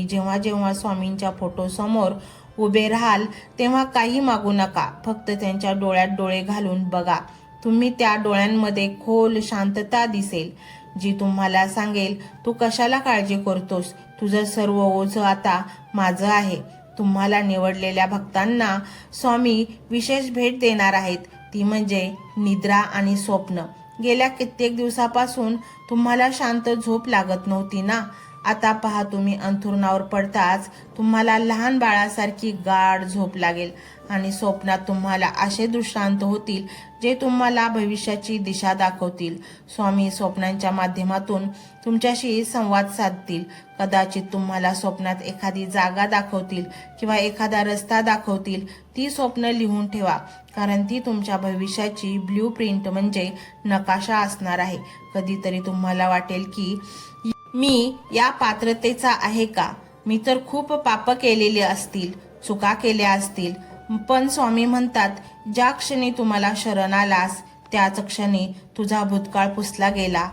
जेव्हा जेव्हा स्वामींच्या फोटो समोर उभे राहाल तेव्हा काही मागू नका, फक्त त्यांच्या डोळ्यात डोळे घालून बघा. तुम्ही त्या डोळ्यांमध्ये खोल शांतता दिसेल, जी तुम्हाला सांगेल, तू कशाला काळजी करतोस, तुझं सर्व ओझं आता माझं आहे. तुम्हाला निवडलेल्या भक्तांना स्वामी विशेष भेट देणार आहेत, ती म्हणजे निद्रा आणि स्वप्न. गेल्या कित्येक दिवसापासून तुम्हाला शांत झोप लागत नव्हती ना? आता पहा, तुम्ही अंथरुणावर पडताच तुम्हाला लहान बाळासारखी गाढ झोप लागेल आणि स्वप्नात तुम्हाला असे दृष्टांत होतील जे तुम्हाला भविष्याची दिशा दाखवतील. स्वामी स्वप्नांच्या माध्यमातून तुमच्याशी संवाद साधतील. कदाचित तुम्हाला स्वप्नात एखादी जागा दाखवतील किंवा एखादा रस्ता दाखवतील. ती स्वप्न लिहून ठेवा, कारण ती तुमच्या भविष्याची ब्ल्यूप्रिंट म्हणजे नकाशा असणार आहे. कधीतरी तुम्हाला वाटेल की मी या पात्रतेचा आहे का? मी तर खूप पाप केलेली असतील, चुका केल्या असतील. पण स्वामी म्हणतात, ज्या क्षणी तुम्हाला शरण आलास त्याच क्षणी तुझा भूतकाळ पुसला गेला.